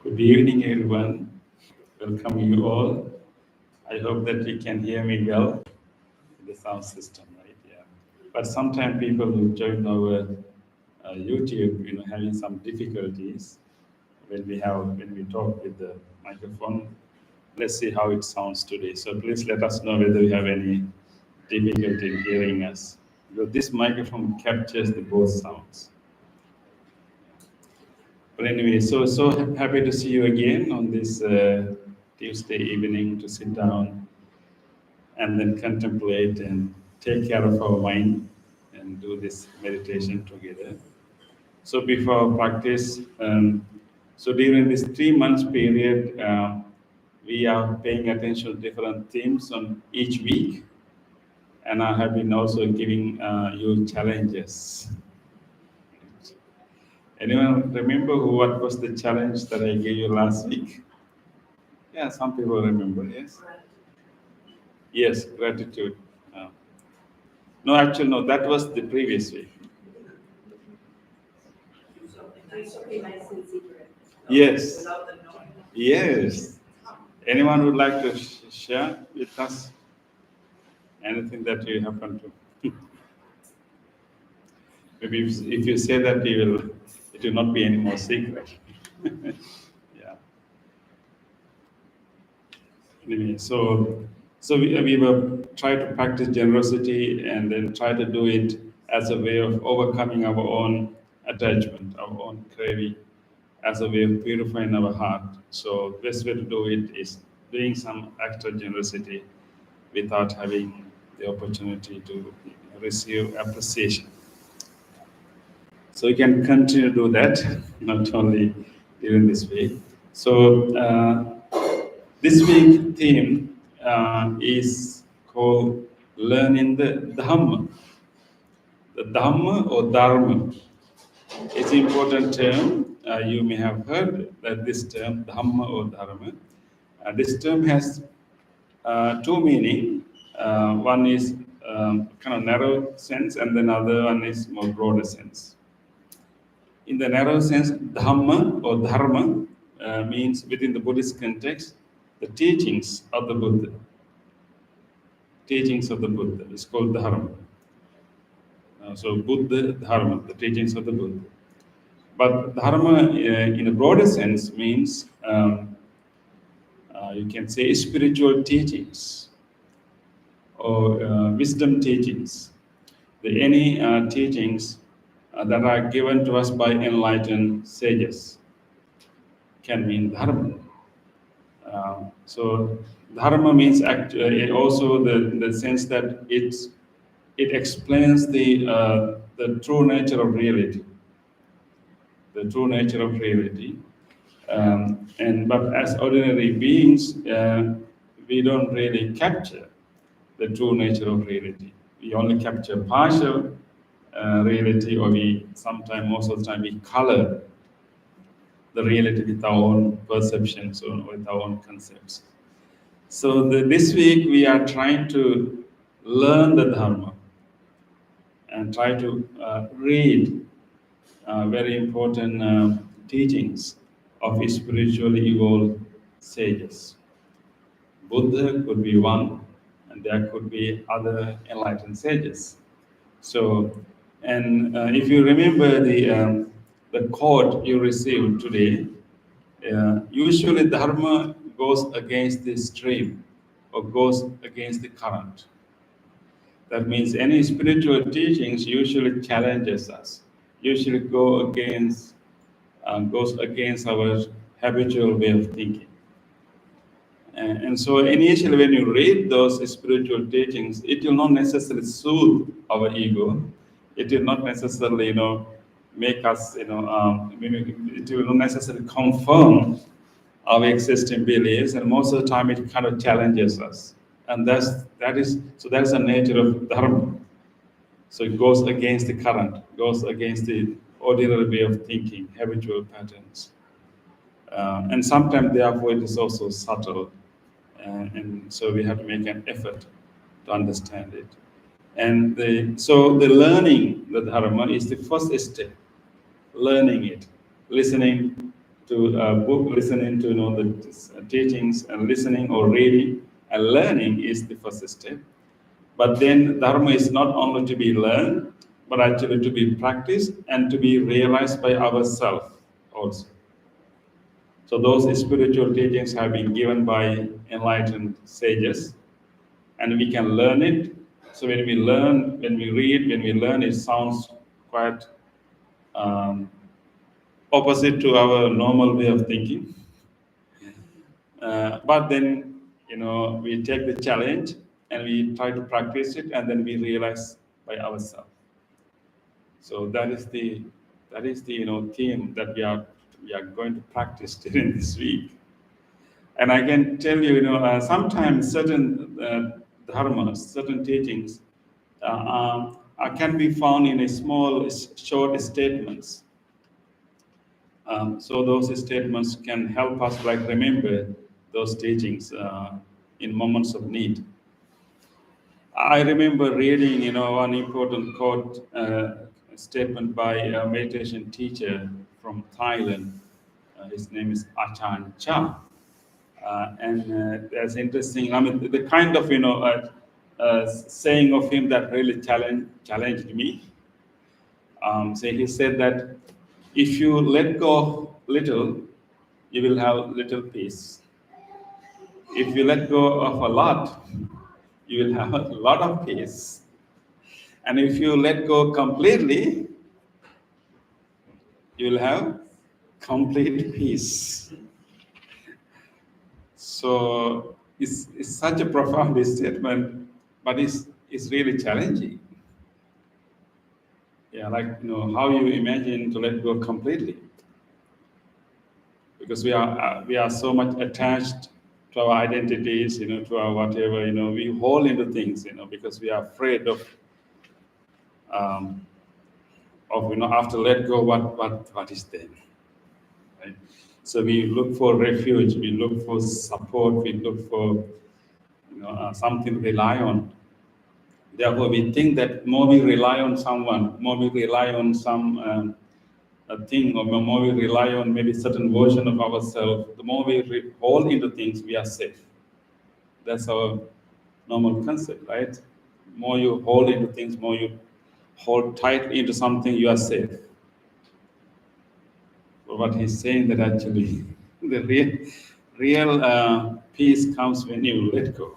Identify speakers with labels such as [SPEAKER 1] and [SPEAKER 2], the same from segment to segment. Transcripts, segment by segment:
[SPEAKER 1] Good evening, everyone. Welcome you all. I hope that you can hear me well. The sound system, right? Yeah. But sometimes people who join our YouTube, having some difficulties when we talk with the microphone. Let's see how it sounds today. So please let us know whether you have any difficulty in hearing us. Because this microphone captures the both sounds. But anyway, so happy to see you again on this Tuesday evening to sit down and then contemplate and take care of our mind and do this meditation together. So before practice, so during this 3 months period, we are paying attention to different themes on each week, and I have been also giving you challenges. Anyone remember what was the challenge that I gave you last week? Yeah, some people remember, yes? Yes, gratitude. No, actually, no, that was the previous week. Yes. Yes. Anyone would like to share with us anything that you happen to? Maybe if you say that, it will not be any more secret. Yeah. Anyway, so we will try to practice generosity and then try to do it as a way of overcoming our own attachment, our own craving, as a way of purifying our heart. So best way to do it is doing some extra generosity without having the opportunity to receive appreciation. So you can continue to do that, not only during this week. So this week theme is called learning the Dhamma. The Dhamma or Dharma. It's an important term. You may have heard that this term, Dhamma or Dharma. This term has two meaning. One is kind of narrow sense, and then other one is more broader sense. In the narrow sense, Dhamma or Dharma means within the Buddhist context, the teachings of the Buddha. Teachings of the Buddha is called Dharma. So Buddha Dharma, the teachings of the Buddha. But Dharma, in a broader sense, means you can say spiritual teachings or wisdom teachings. Any teachings that are given to us by enlightened sages can mean Dharma. So Dharma means also the sense that it explains the true nature of reality. The true nature of reality. But as ordinary beings, we don't really capture the true nature of reality. We only capture partial reality, or most of the time, we color the reality with our own perceptions or with our own concepts. So this week we are trying to learn the Dharma and try to read very important teachings of spiritually evolved sages. Buddha could be one, and there could be other enlightened sages. So, and if you remember the quote you received today, usually Dharma goes against the stream or goes against the current. That means any spiritual teachings usually challenges us, usually goes against our habitual way of thinking. And so initially when you read those spiritual teachings, it will not necessarily soothe our ego. It will not necessarily, make us, it will not necessarily confirm our existing beliefs, and most of the time it kind of challenges us. And that's the nature of Dharma. So it goes against the current, goes against the ordinary way of thinking, habitual patterns. And sometimes, therefore, it is also subtle. And so we have to make an effort to understand it. And so the learning the Dharma is the first step. Learning it, listening book, listening to the teachings and listening or reading and learning is the first step. But then dharma is not only to be learned, but actually to be practiced and to be realized by ourselves also. So those spiritual teachings have been given by enlightened sages, and we can learn it. So when we learn, when we read, when we learn, it sounds quite um, opposite to our normal way of thinking. But then, we take the challenge and we try to practice it, and then we realize by ourselves. So that is the theme that we are going to practice during this week. And I can tell you, sometimes certain dharmas, certain teachings, can be found in a small, short statements. So those statements can help us, like, remember those teachings in moments of need. I remember reading, one important quote, statement by a meditation teacher from Thailand. His name is Achan Cha. And that's interesting. I mean, the kind of, saying of him that really challenged me. So he said that if you let go little, you will have little peace. If you let go of a lot, you will have a lot of peace. And if you let go completely, you will have complete peace. So it's such a profound statement, but it's really challenging. Yeah, like, how you imagine to let go completely, because we are so much attached to our identities, to our whatever, we hold into things, because we are afraid um, after let go, what is there, right? So we look for refuge, we look for support, we look for something to rely on. Therefore, we think that more we rely on someone, more we rely on some a thing, or more we rely on maybe certain version of ourselves, the more we hold into things, we are safe. That's our normal concept, right? More you hold into things, more you hold tightly into something, you are safe. But what he's saying that actually the real peace comes when you let go.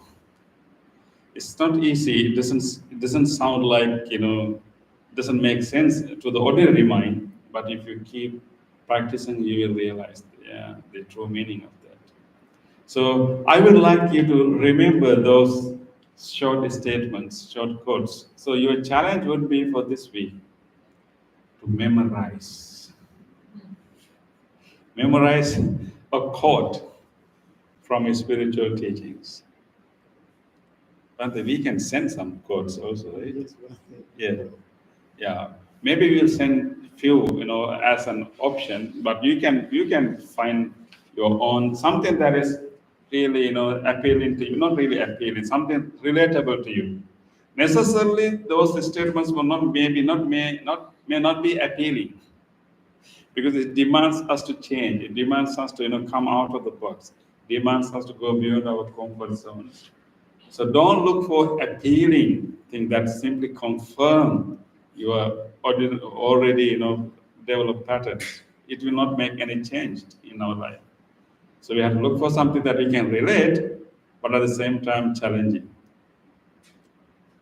[SPEAKER 1] It's not easy. It doesn't sound like, doesn't make sense to the ordinary mind. But if you keep practicing, you will realize the true meaning of that. So I would like you to remember those short statements, short quotes. So your challenge would be for this week to memorize. Memorize a quote from your spiritual teachings. But we can send some quotes also, right? Yeah. Yeah. Maybe we'll send few, as an option, but you can find your own, something that is really, appealing to you, not really appealing, something relatable to you. Necessarily, those statements will not, maybe not, may not be appealing, because it demands us to change. It demands us to, come out of the box. Demands us to go beyond our comfort zone. So don't look for appealing thing that simply confirm your already, developed patterns. It will not make any change in our life. So we have to look for something that we can relate, but at the same time challenging.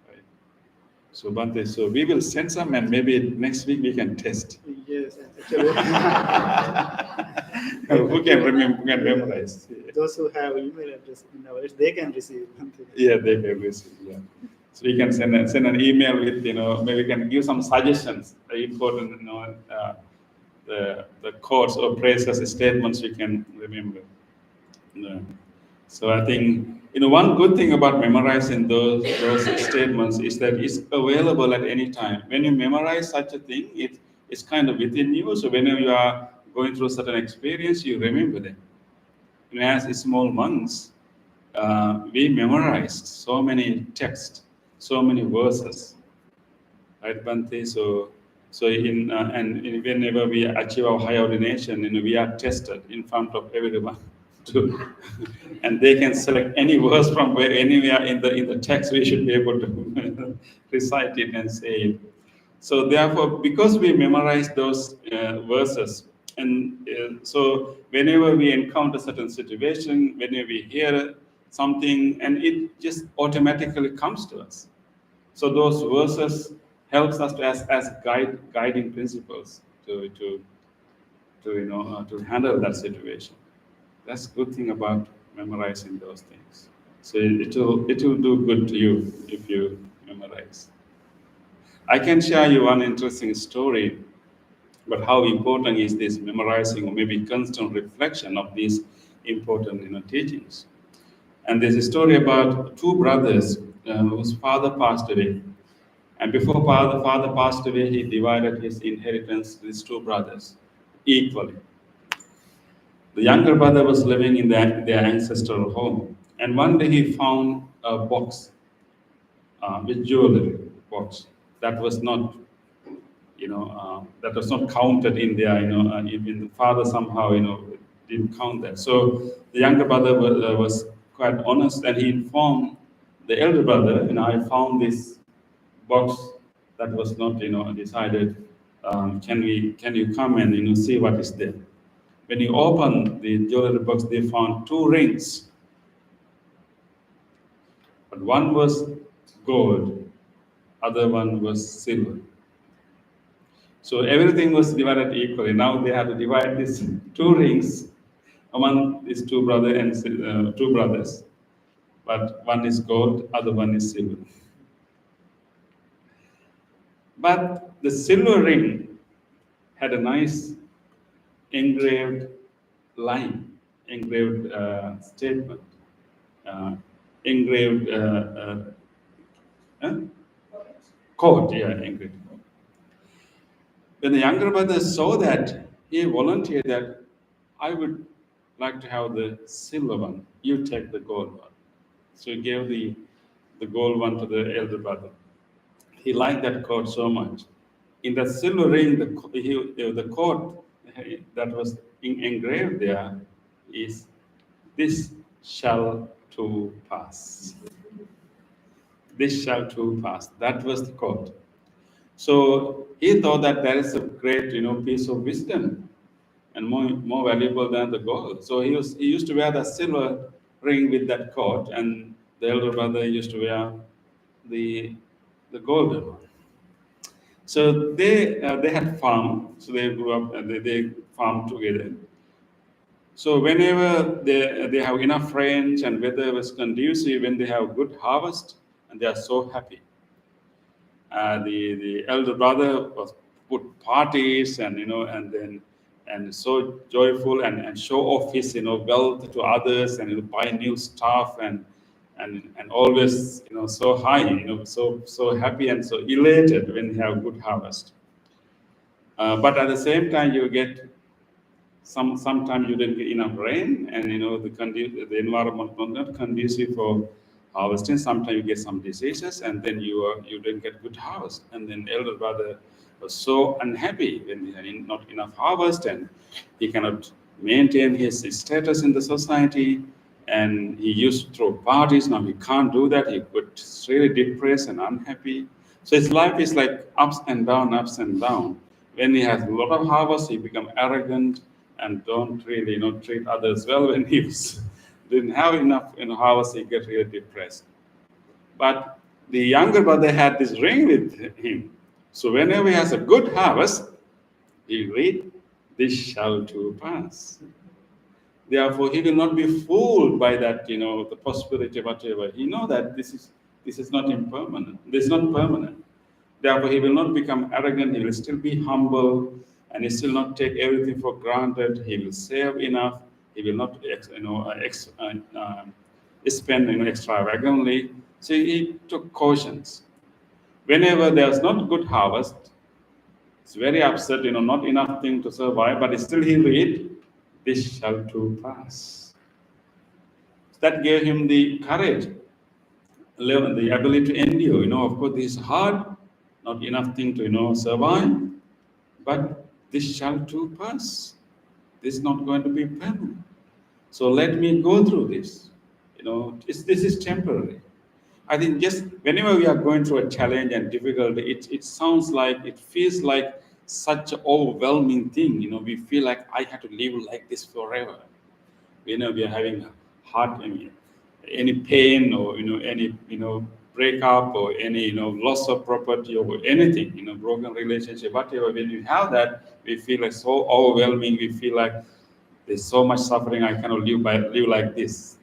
[SPEAKER 1] Right? So Bante, so we will send some, and maybe next week we can test.
[SPEAKER 2] Yes, actually.
[SPEAKER 1] Who can remember? Who can memorize?
[SPEAKER 2] Those who have email address in our, they can receive.
[SPEAKER 1] Yeah, they can receive. Yeah. So we can send an email with, maybe we can give some suggestions, important, the quotes or phrases, statements we can remember. Yeah. So I think, one good thing about memorizing those statements is that it's available at any time. When you memorize such a thing, it's kind of within you. So whenever you are going through a certain experience, you remember them. As small monks, we memorized so many texts, so many verses, right, Bante? So So whenever we achieve our high ordination, we are tested in front of everyone, to, and they can select any verse from anywhere in the text. We should be able to recite it and say it. So therefore, because we memorize those verses, and so whenever we encounter certain situation, whenever we hear something, and it just automatically comes to us. So those verses helps us to as guiding principles to handle that situation. That's good thing about memorizing those things. So it will do good to you if you memorize. I can share you one interesting story, but how important is this memorizing or maybe constant reflection of these important teachings? And there's a story about two brothers whose father passed away. And before father passed away, he divided his inheritance to his two brothers equally. The younger brother was living in their ancestral home. And one day he found a box with jewelry box that was not that was not counted in there, even the father somehow, didn't count that. So the younger brother was quite honest, and he informed the elder brother, I found this box that was not, decided. Can you come and, see what is there? When he opened the jewelry box, they found two rings, but one was gold, other one was silver. So everything was divided equally. Now they have to divide these two rings among these two brothers. But one is gold, other one is silver. But the silver ring had a nice engraved line, engraved statement, engraved quote, engraved. When the younger brother saw that, he volunteered that I would like to have the silver one. You take the gold one. So he gave the gold one to the elder brother. He liked that quote so much. In the silver ring, the quote that was engraved there is, "This shall too pass." This shall too pass. That was the quote. So he thought that that is a great, piece of wisdom and more valuable than the gold. So he used to wear the silver ring with that coat, and the elder brother used to wear the golden one. So they had farm, so they grew up and they farmed together. So whenever they have enough rains and weather was conducive, when they have good harvest, and they are so happy. The elder brother was put parties and so joyful and show off his wealth to others, and buy new stuff and always so high, so happy and so elated when you have good harvest. But at the same time, you get sometimes you don't get enough rain, and the environment was not conducive for harvesting. Sometimes you get some diseases, and then you don't get good harvest. And then elder brother was so unhappy when he had not enough harvest, and he cannot maintain his status in the society. And he used to throw parties. Now he can't do that. He got really depressed and unhappy. So his life is like ups and down, ups and down. When he has a lot of harvest, he become arrogant and don't really treat others well. When he didn't have enough harvest, he get really depressed. But the younger brother had this ring with him. So whenever he has a good harvest, he read, "This shall too pass." Therefore, he will not be fooled by that, the prosperity, whatever. He know that this is not impermanent. This is not permanent. Therefore, he will not become arrogant. He will still be humble, and he still not take everything for granted. He will save enough. He will not, spend extravagantly. So he took cautions. Whenever there's not good harvest, it's very upset. Not enough thing to survive, but still he read, "This shall too pass." That gave him the courage, the ability to endure. Of course, this is hard, not enough thing to survive, but this shall too pass. This is not going to be permanent. So let me go through this. This is temporary. I think just whenever we are going through a challenge and difficulty, it sounds like, it feels like such an overwhelming thing. We feel like I have to live like this forever. We are having a heart, any pain, or any breakup, or any loss of property, or anything, broken relationship, whatever. When you have that, we feel like so overwhelming. We feel like there's so much suffering. I cannot live like this.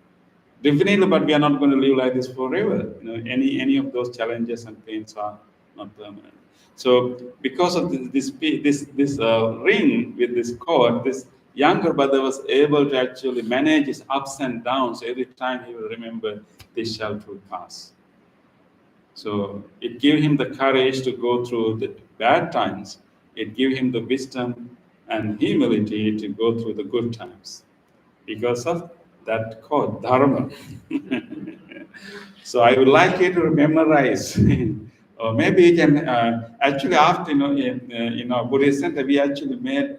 [SPEAKER 1] Definitely, but we are not going to live like this forever. Any of those challenges and pains are not permanent. So, because of this ring with this cord, this younger brother was able to actually manage his ups and downs. Every time he will remember, this shall too pass. So it gave him the courage to go through the bad times. It gave him the wisdom and humility to go through the good times because of that code, Dharma. So I would like you to memorize. Or maybe you can actually, after in our Buddhist center, we actually made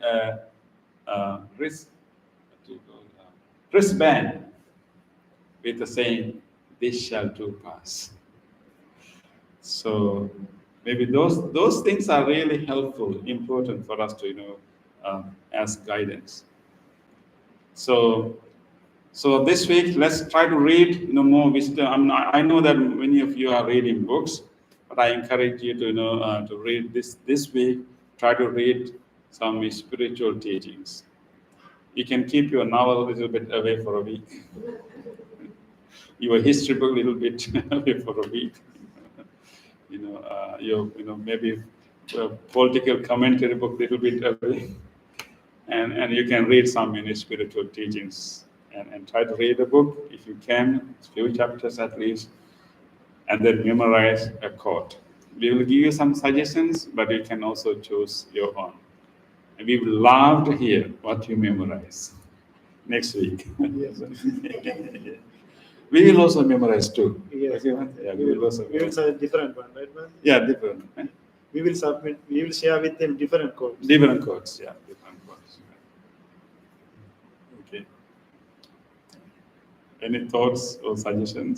[SPEAKER 1] wrist what do you call it? Wristband with the saying, "This shall too pass." So maybe those things are really helpful, important for us to as guidance. So this week, let's try to read more wisdom. I know that many of you are reading books, but I encourage you to to read this week. Try to read some spiritual teachings. You can keep your novel a little bit away for a week. Your history book a little bit away for a week. Your maybe political commentary book a little bit away, and you can read some spiritual teachings, and try to read a book if you can, few chapters at least, and then memorize a quote. We will give you some suggestions, but you can also choose your own. And we will love to hear what you memorize next week.
[SPEAKER 2] Yes.
[SPEAKER 1] We will also memorize too.
[SPEAKER 2] Yes.
[SPEAKER 1] Okay, yeah, we will also
[SPEAKER 2] We will
[SPEAKER 1] memorize.
[SPEAKER 2] say different one, right, man?
[SPEAKER 1] Yeah, different.
[SPEAKER 2] We will submit. We will share with them different codes.
[SPEAKER 1] Different quotes, yeah, different quotes. Okay. Any thoughts or suggestions?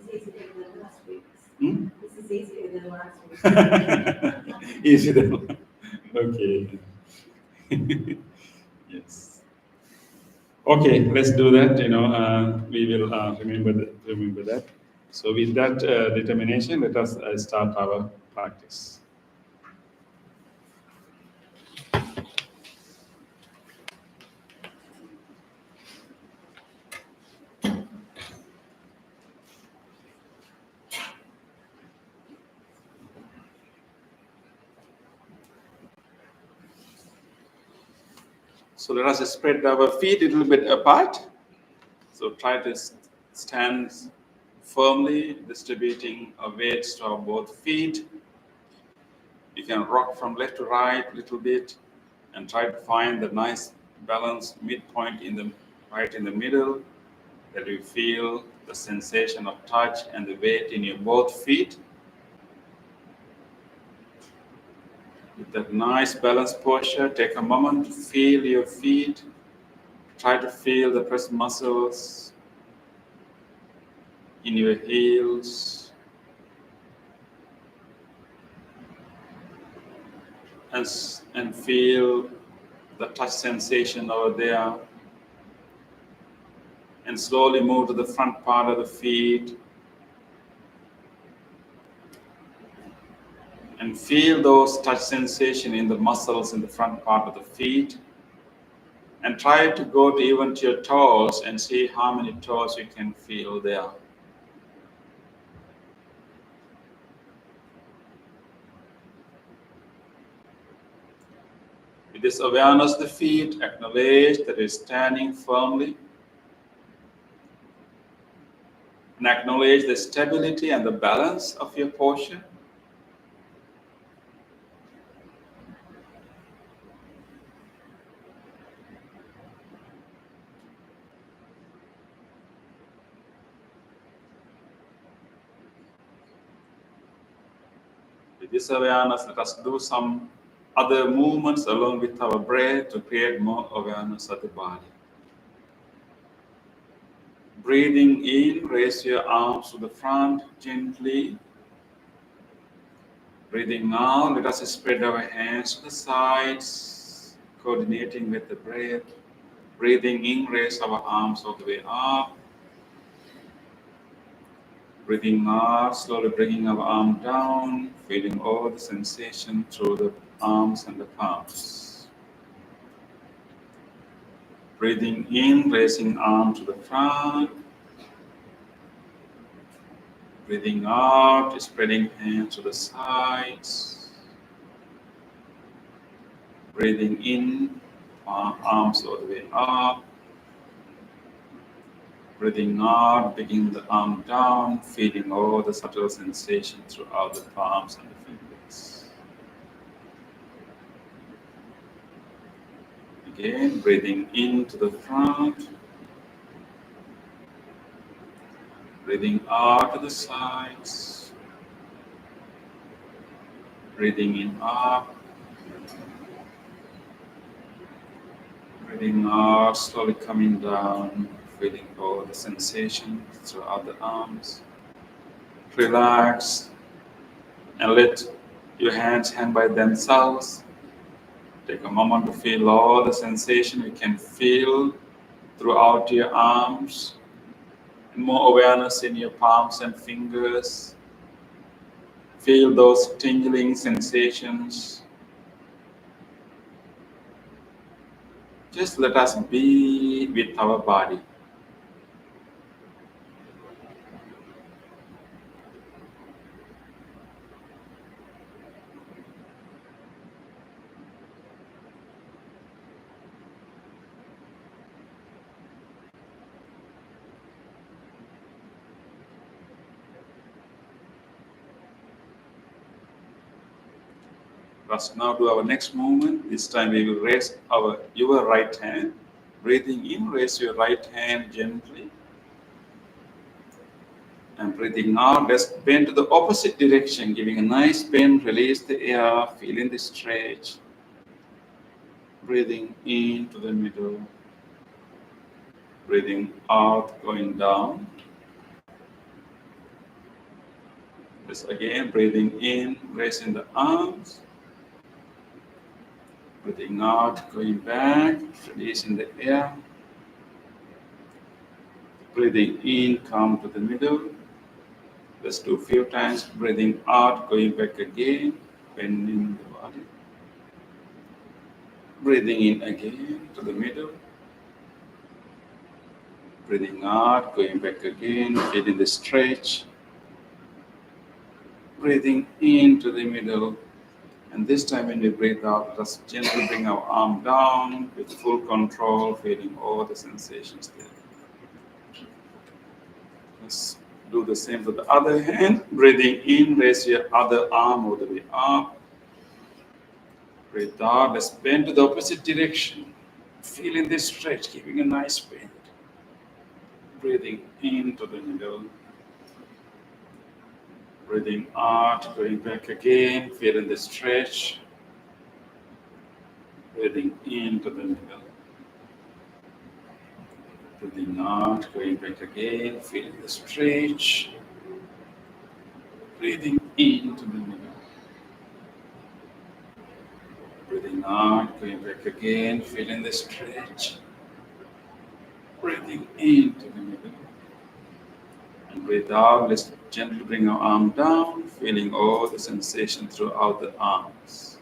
[SPEAKER 3] This is easier than last week's.
[SPEAKER 1] Hmm?
[SPEAKER 3] This is easier than last week's.
[SPEAKER 1] Easy then. Okay. Yes. Okay, let's do that. We will remember that. So with that determination, let us start our practice. So let us spread our feet a little bit apart. So try to stand firmly, distributing our weights to our both feet. You can rock from left to right a little bit and try to find the nice balanced midpoint right in the middle, that you feel the sensation of touch and the weight in your both feet. With that nice balanced posture, take a moment to feel your feet. Try to feel the pressed muscles in your heels. And feel the touch sensation over there. And slowly move to the front part of the feet. And feel those touch sensation in the muscles in the front part of the feet. And try to go even to your toes and see how many toes you can feel there. With this awareness of the feet, acknowledge that you're standing firmly. And acknowledge the stability and the balance of your posture. With With this awareness, let us do some other movements along with our breath to create more awareness of the body. Breathing in, raise your arms to the front gently. Breathing out, let us spread our hands to the sides, coordinating with the breath. Breathing in, raise our arms all the way up. Breathing out, slowly bringing our arm down, feeling all the sensation through the arms and the palms. Breathing in, raising arm to the front. Breathing out, spreading hands to the sides. Breathing in, arms all the way up. Breathing out, bringing the arm down, feeling all the subtle sensation throughout the palms and the fingers. Again, breathing into the front. Breathing out to the sides. Breathing in up. Breathing out, slowly coming down, feeling all the sensation throughout the arms. Relax and let your hands hang by themselves. Take a moment to feel all the sensation you can feel throughout your arms. More awareness in your palms and fingers. Feel those tingling sensations. Just let us be with our body. Let's now do our next movement. This time we will raise your right hand. Breathing in, raise your right hand gently. And breathing out, let's bend to the opposite direction, giving a nice bend, release the air, feeling the stretch. Breathing into the middle. Breathing out, going down. Just again, breathing in, raising the arms. Breathing out, going back, releasing the air. Breathing in, come to the middle. Let's do a few times. Breathing out, going back again, bending the body. Breathing in again to the middle. Breathing out, going back again, feeling the stretch. Breathing into the middle. And this time when we breathe out, let's gently bring our arm down with full control, feeling all the sensations there. Let's do the same to the other hand. Breathing in, raise your other arm all the way up. Breathe out, let's bend to the opposite direction. Feeling this stretch, giving a nice bend. Breathing into the middle. Breathing out, going back again, feeling the stretch. Breathing into the middle. Breathing out, going back again, feeling the stretch. Breathing into the middle. Breathing out, going back again, feeling the stretch. Breathing into the middle. And breathe out, let's gently bring our arm down, feeling all the sensation throughout the arms.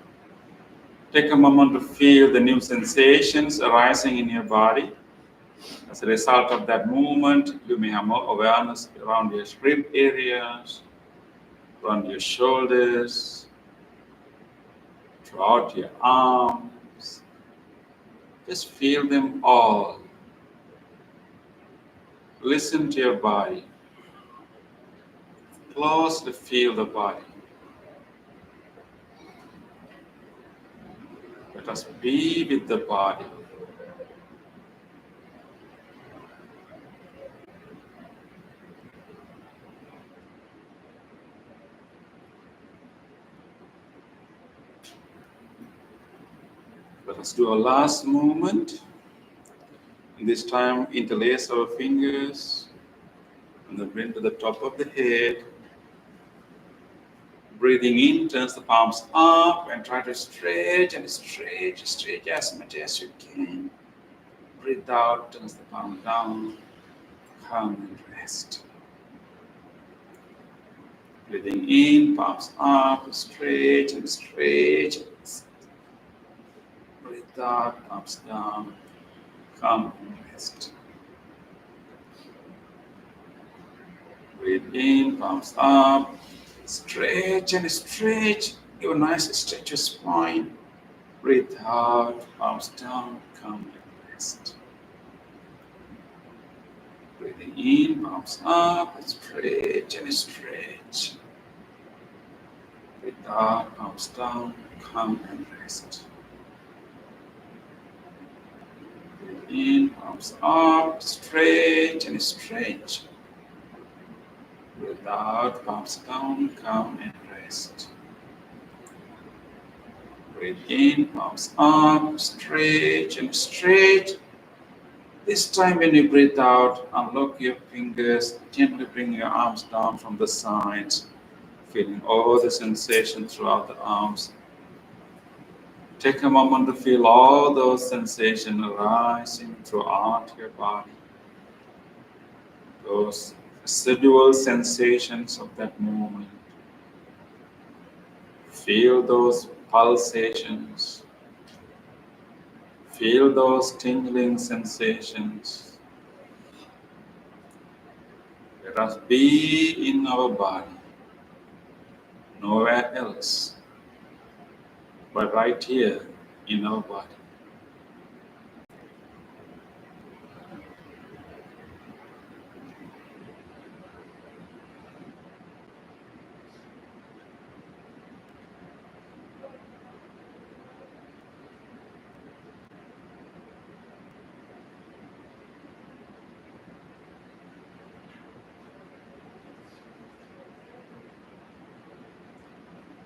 [SPEAKER 1] Take a moment to feel the new sensations arising in your body. As a result of that movement, you may have more awareness around your rib areas, around your shoulders, throughout your arms. Just feel them all. Listen to your body. Closely feel the body. Let us be with the body. Let's do our last movement. And this time, interlace our fingers and then bring to the top of the head. Breathing in, turns the palms up and try to stretch and stretch as much as you can. Breathe out, turns the palm down, calm and rest. Breathing in, palms up, stretch and stretch. Breathe out, palms down, calm and rest. Breathe in, palms up, stretch and stretch. Give a nice stretch of spine. Breathe out, palms down, calm and rest. Breathing in, palms up, stretch and stretch. Breathe out, palms down, calm and rest. Breathe in, palms up, stretch and stretch. Breathe out, palms down, calm and rest. Breathe in, palms up, stretch and stretch. This time when you breathe out, unlock your fingers, gently bring your arms down from the sides, feeling all the sensation throughout the arms. Take a moment to feel all those sensations arising throughout your body. Those residual sensations of that moment. Feel those pulsations. Feel those tingling sensations. Let us be in our body, nowhere else, but right here in our body.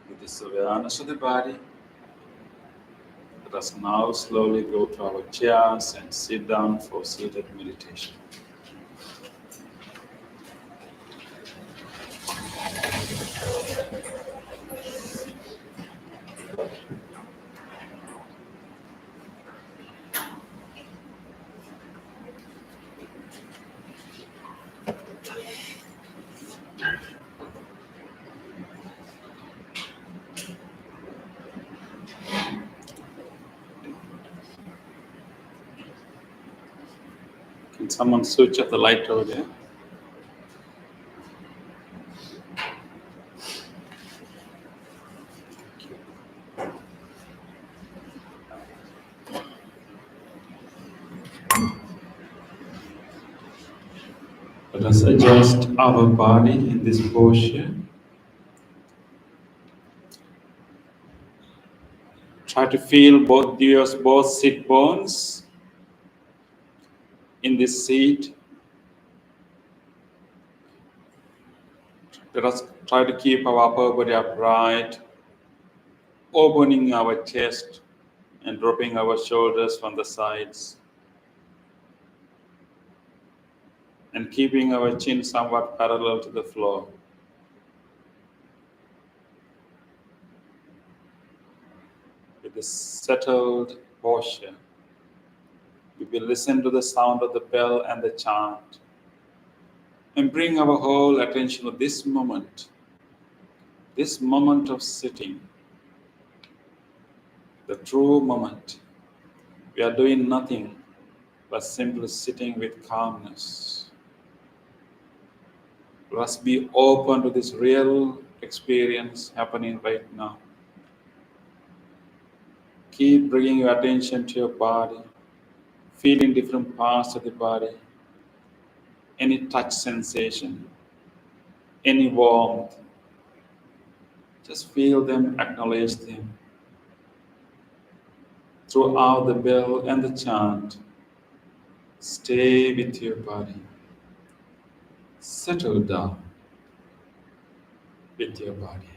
[SPEAKER 1] With this awareness of the body, let us now slowly go to our chairs and sit down for seated meditation. Can someone switch off the light over there? Let us adjust our body in this posture. Try to feel both sit bones in this seat. Let us try to keep our upper body upright, opening our chest and dropping our shoulders from the sides, and keeping our chin somewhat parallel to the floor. With this settled posture, we will listen to the sound of the bell and the chant, and bring our whole attention to this moment of sitting, the true moment. We are doing nothing but simply sitting with calmness. Let us be open to this real experience happening right now. Keep bringing your attention to your body, feeling different parts of the body, any touch sensation, any warmth. Just feel them, acknowledge them. Throughout the bell and the chant, stay with your body. Settle down with your body.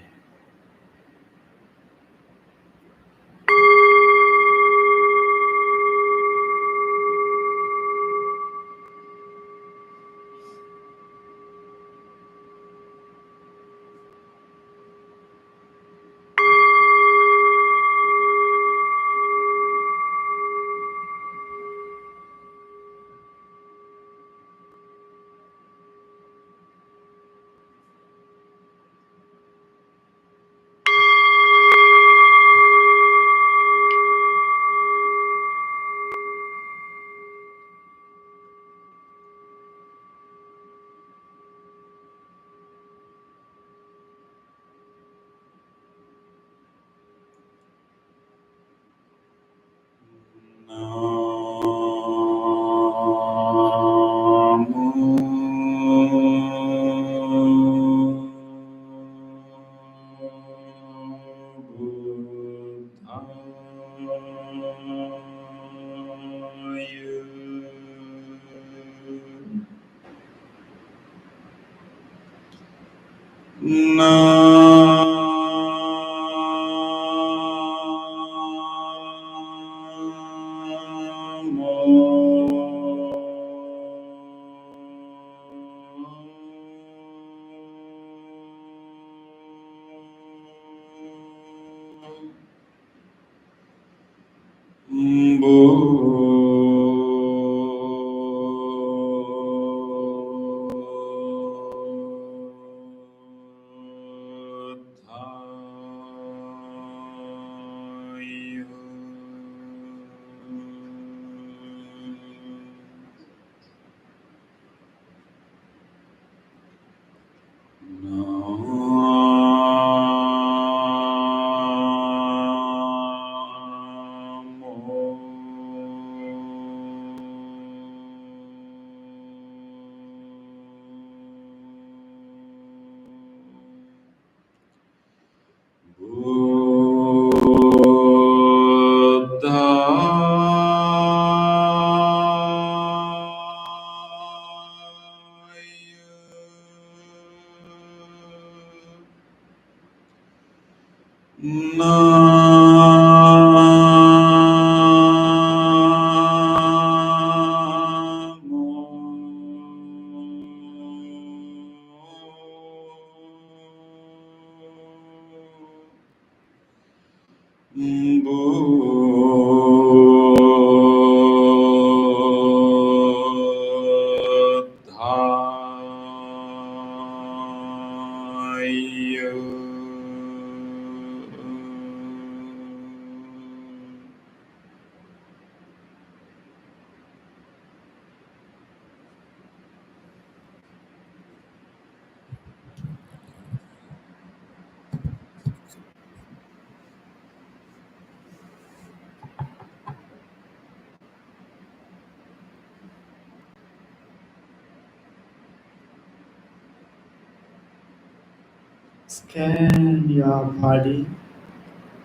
[SPEAKER 2] Scan your body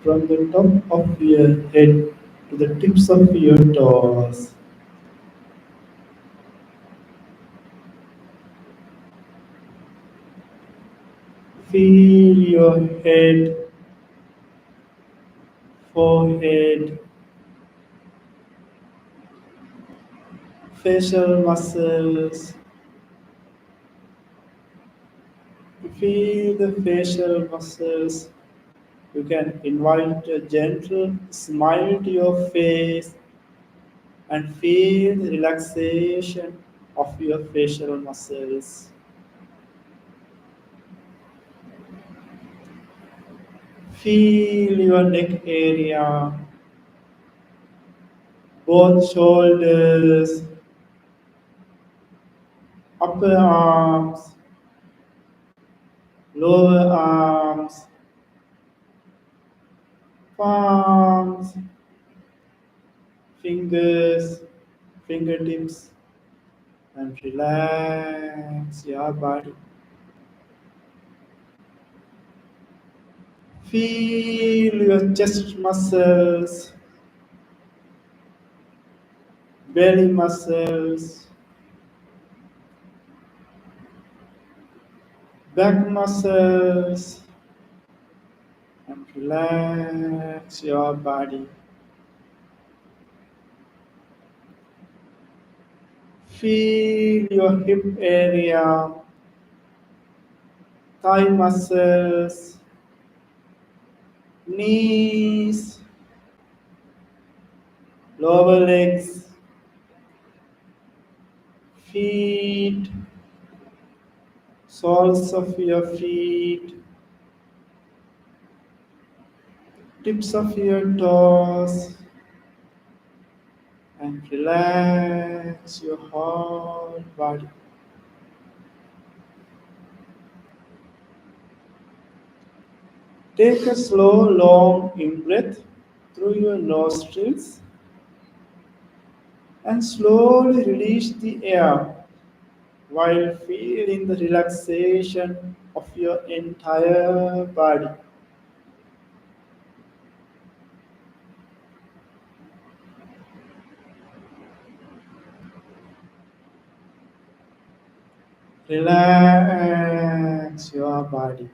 [SPEAKER 2] from the top of your head to the tips of your toes. Feel your head, forehead, facial muscles. Feel the facial muscles. You can invite a gentle smile to your face and feel the relaxation of your facial muscles. Feel your neck area, both shoulders, upper arms, lower arms, palms, fingers, fingertips, and relax your body. Feel your chest muscles, belly muscles, back muscles, and relax your body. Feel your hip area, thigh muscles, knees, lower legs, feet, soles of your feet, tips of your toes, and relax your whole body. Take a slow, long in breath through your nostrils and slowly release the air while feeling the relaxation of your entire body. Relax your body.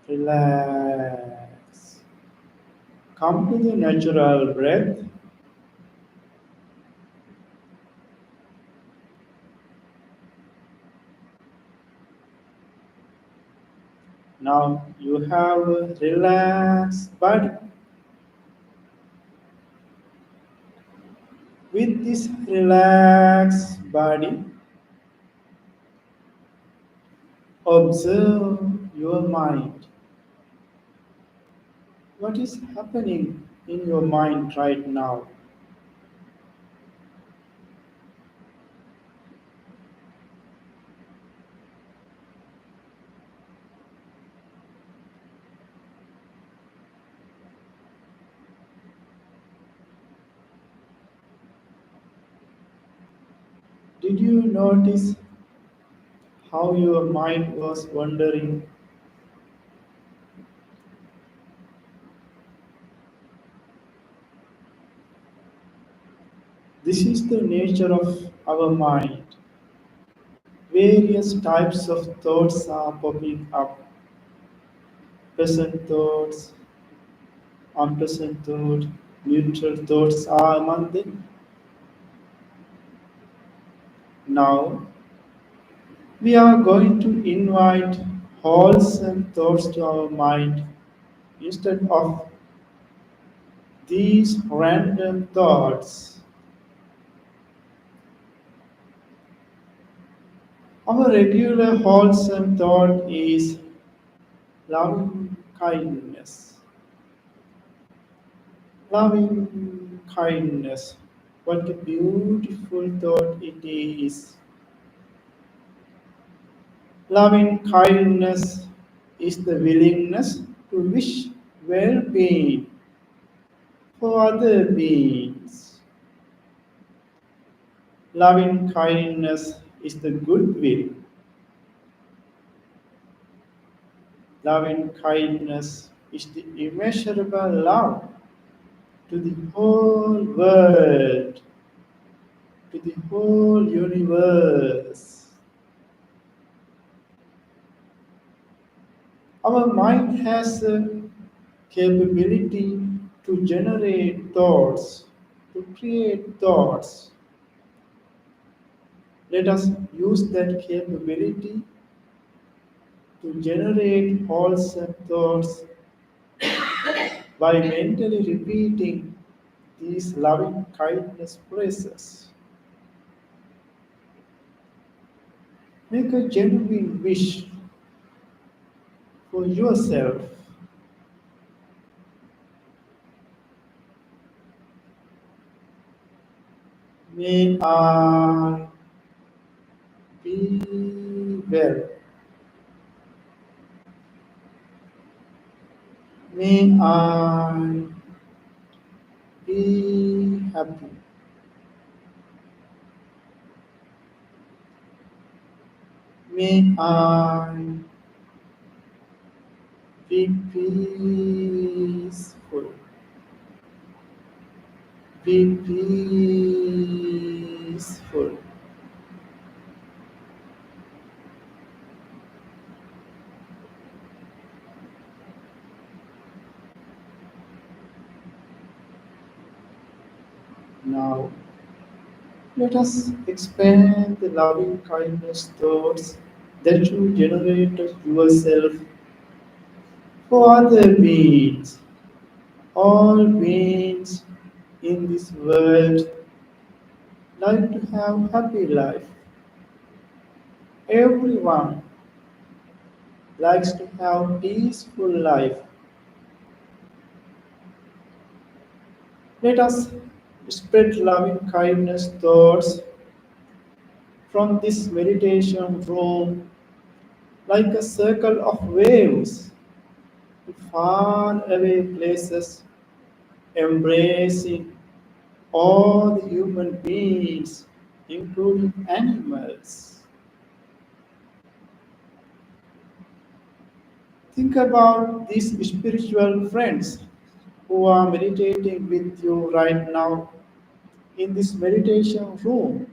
[SPEAKER 2] Relax. Come to the natural breath. Now you have a relaxed body. With this relaxed body, observe your mind. What is happening in your mind right now? Did you notice how your mind was wandering? This is the nature of our mind. Various types of thoughts are popping up. Pleasant thoughts, unpleasant thoughts, neutral thoughts are among them. Now, we are going to invite wholesome thoughts to our mind instead of these random thoughts. Our regular wholesome thought is loving kindness. Loving kindness. What a beautiful thought it is. Loving kindness is the willingness to wish well being for other beings. Loving kindness is the goodwill. Loving kindness is the immeasurable love to the whole world, to the whole universe. Our mind has a capability to generate thoughts, to create thoughts. Let us use that capability to generate wholesome thoughts by mentally repeating these loving kindness phrases. Make a genuine wish for yourself. May I be well. May I be happy. May I be peaceful. Be peaceful. Now, let us expand the loving kindness thoughts that you generated yourself for other beings. All beings in this world like to have happy life. Everyone likes to have peaceful life. Let us spread loving kindness thoughts from this meditation room like a circle of waves to far away places, embracing all the human beings, including animals. Think about these spiritual friends who are meditating with you right now in this meditation room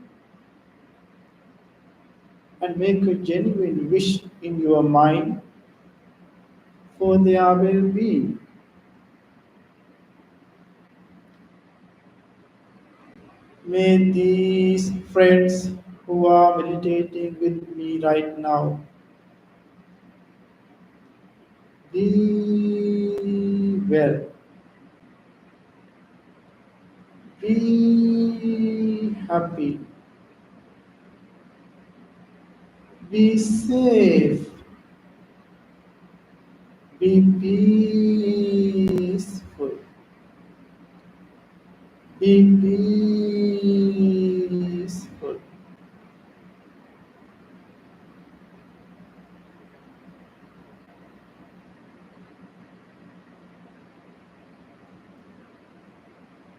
[SPEAKER 2] and make a genuine wish in your mind for their well-being. May these friends who are meditating with me right now be well, be happy, be safe, be peaceful, be peaceful.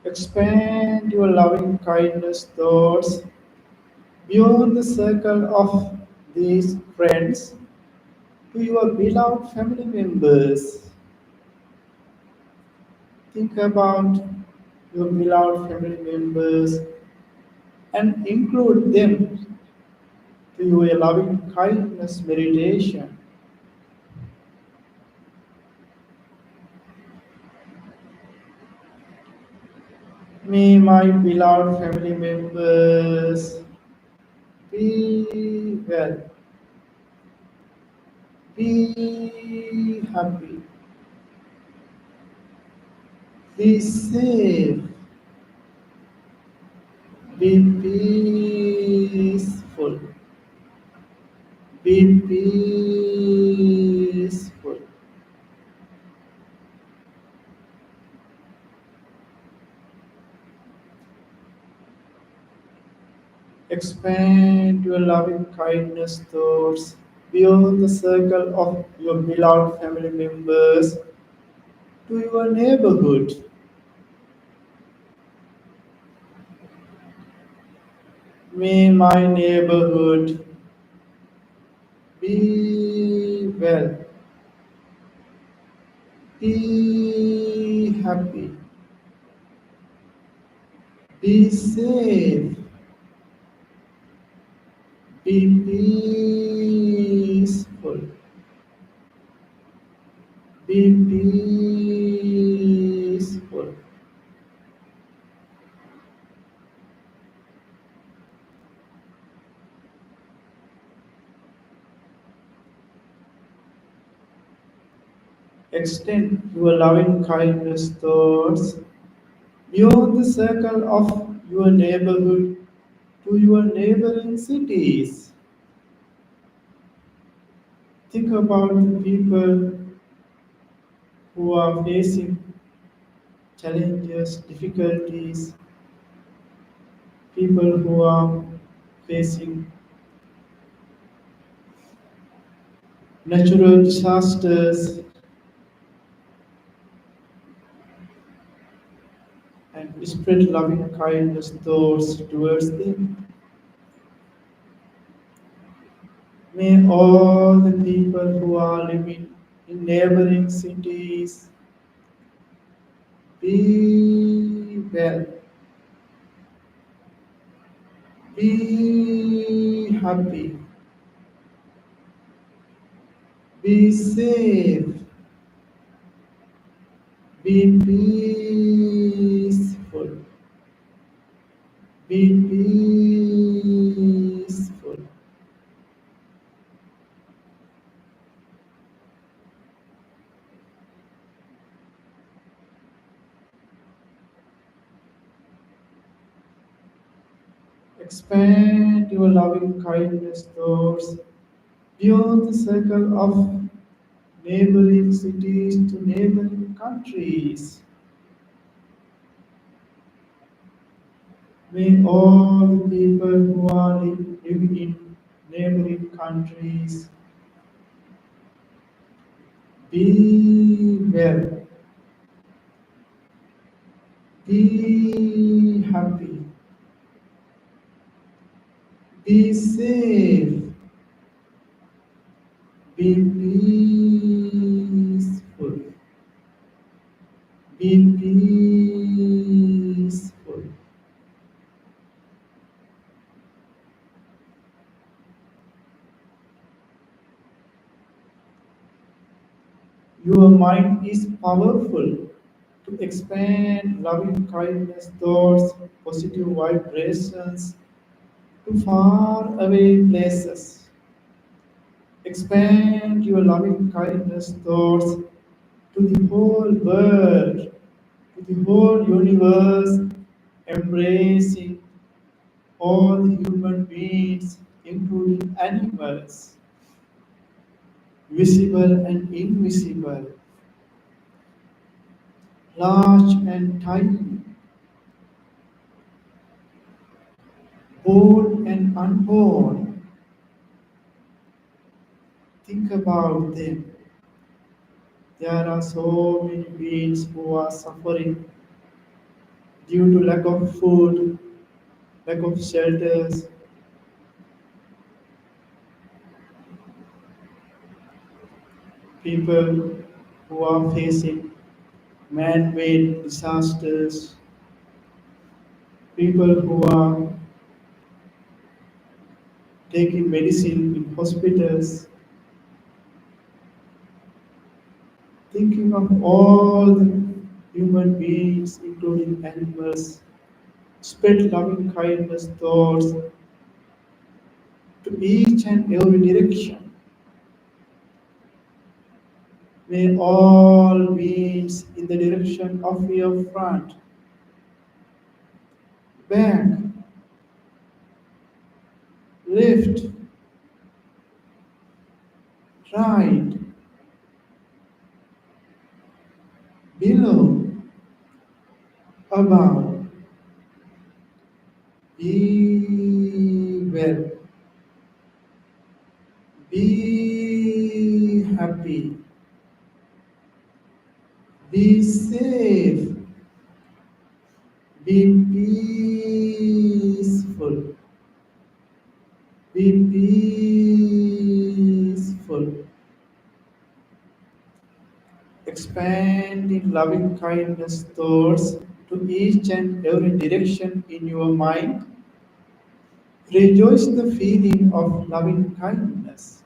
[SPEAKER 2] Expand your loving kindness thoughts beyond the circle of these friends to your beloved family members. Think about your beloved family members and include them to your loving kindness meditation. May my beloved family members be well, be happy, be safe, be peaceful, be peaceful. Expand your loving kindness thoughts beyond the circle of your beloved family members to your neighborhood. May my neighborhood be well, be happy, be safe, be peaceful, be peaceful. Extend your loving kindness thoughts beyond the circle of your neighborhood to your neighboring cities. Think about the people who are facing challenges, difficulties, people who are facing natural disasters, and spread loving kindness thoughts towards them. May all the people who are living in neighboring cities be well, be happy, be safe, be peaceful, be peaceful. Expand your loving kindness thoughts beyond the circle of neighboring cities to neighboring countries. May all the people who are living in neighboring countries be well, be happy, be safe, be peaceful, be peaceful. Your mind is powerful to expand loving kindness thoughts, positive vibrations to far away places. Expand your loving kindness thoughts to the whole world, to the whole universe, embracing all the human beings, including animals, visible and invisible, large and tiny, born and unborn. Think about them. There are so many beings who are suffering due to lack of food, lack of shelters, people who are facing man-made disasters, people who are taking medicine in hospitals, thinking of all the human beings, including animals, spread loving kindness thoughts to each and every direction. May all winds in the direction of your front, back, left, right, below, above, be well, be happy, be safe, be peaceful, be peaceful. Expand in loving kindness thoughts to each and every direction in your mind. Rejoice the feeling of loving kindness.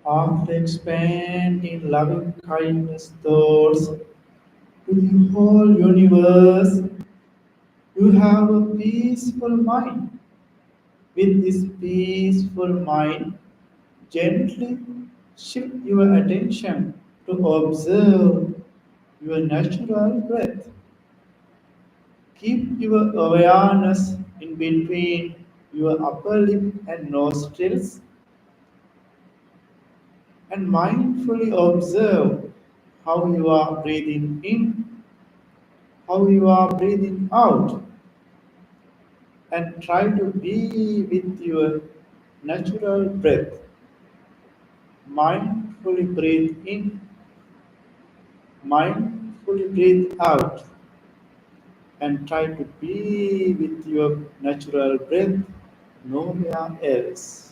[SPEAKER 2] After expanding loving kindness thoughts to the whole universe, you have a peaceful mind. With this peaceful mind, gently shift your attention to observe your natural breath. Keep your awareness in between your upper lip and nostrils and mindfully observe how you are breathing in, how you are breathing out, and try to be with your natural breath. Mindfully breathe in, mindfully breathe out, and try to be with your natural breath, nowhere else.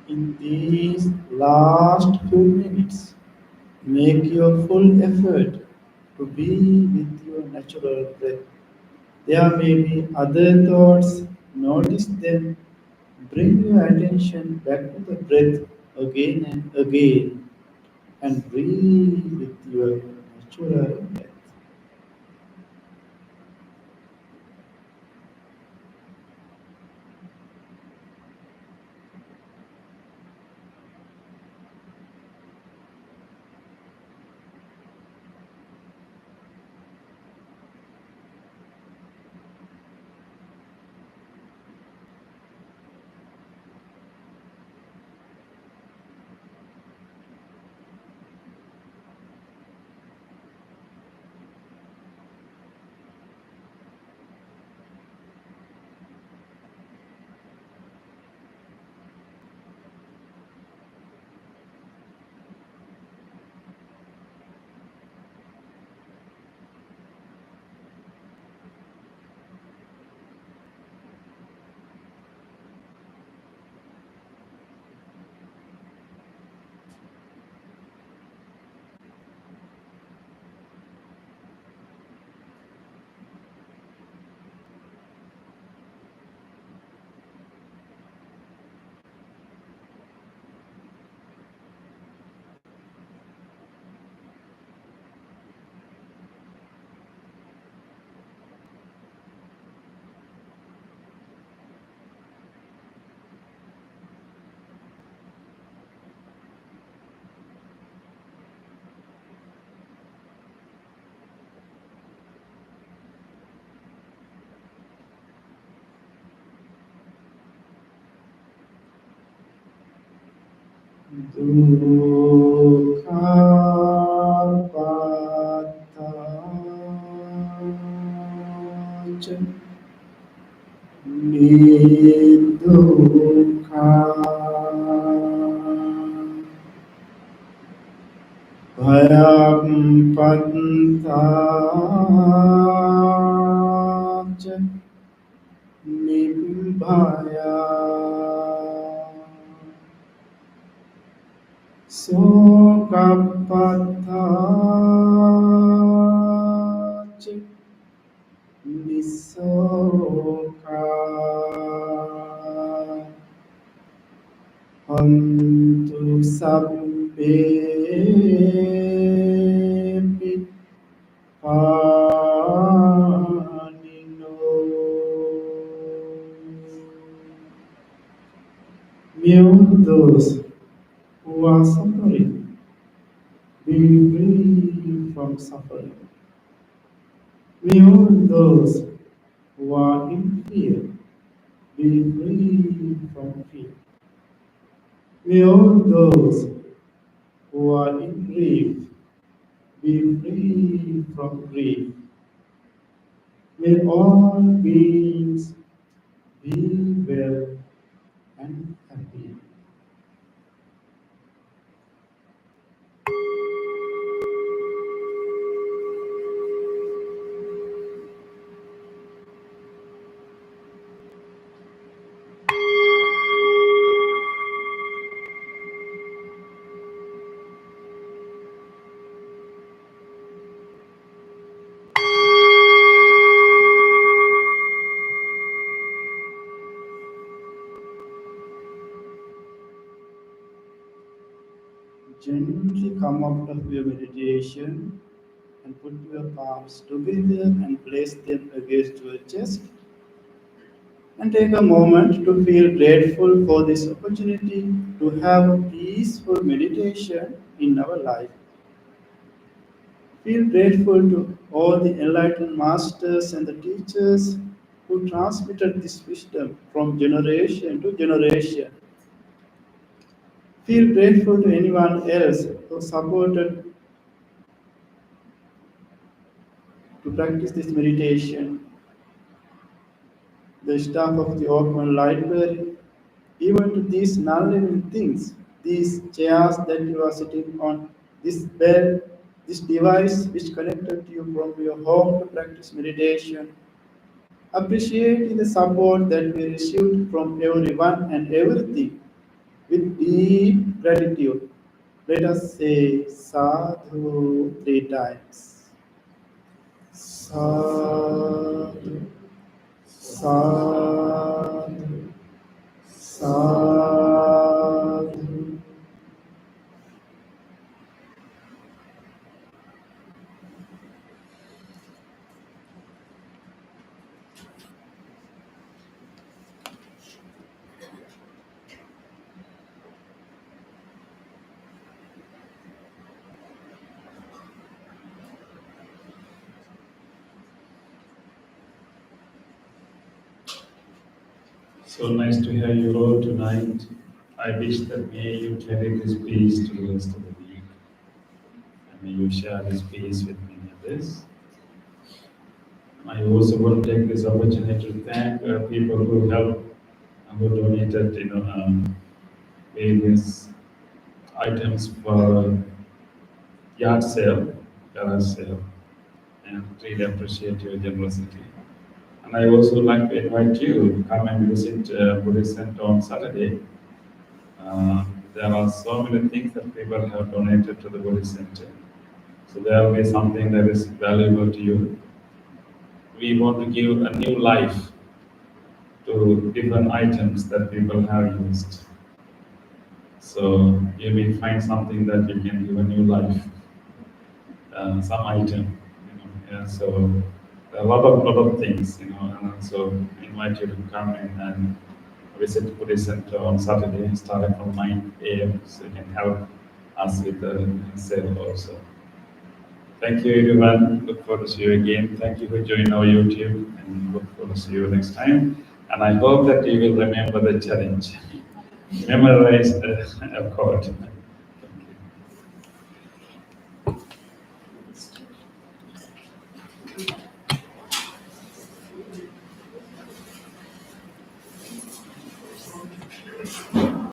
[SPEAKER 2] In these last few minutes, make your full effort to be with your natural breath. There may be other thoughts, notice them. Bring your attention back to the breath again and again and breathe with your natural breath. Dukha Nidukha Bhayam Pantacha Nibbaya Sokapathacha Nisoka Hantu sabbe panino. May all those who are suffering be free from suffering. May all those who are in fear be free from fear. May all those who are in grief be free from grief. May all beings be well and happy. Gently come out of your meditation and put your palms together and place them against your chest. And take a moment to feel grateful for this opportunity to have a peaceful meditation in our life. Feel grateful to all the enlightened masters and the teachers who transmitted this wisdom from generation to generation. Feel grateful to anyone else who supported to practice this meditation, the staff of the Oakman Library, even to these non-living things, these chairs that you are sitting on, this bell, this device which connected you from your home to practice meditation. Appreciating the support that we received from everyone and everything. with deep gratitude. Let us say sadhu 3 times. Sadhu, sadhu, sadhu.
[SPEAKER 1] So nice to hear you all tonight. I wish that may you carry this peace to the rest of the week. And may you share this peace with many others. I also want to take this opportunity to thank people who helped and who donated, various items for yard sale, garage sale, and really appreciate your generosity. And I also like to invite you to come and visit Buddhist Center on Saturday. There are so many things that people have donated to the Buddhist Center. So there will be something that is valuable to you. We want to give a new life to different items that people have used. So you may find something that you can give a new life, some item. Yeah, so a lot of things, and also invite you to come in and visit Buddhist Center on Saturday, starting from 9 a.m. So you can help us with the sale also. Thank you, everyone. Look forward to see you again. Thank you for joining our YouTube, and look forward to see you next time. And I hope that you will remember the challenge. Memorize the code.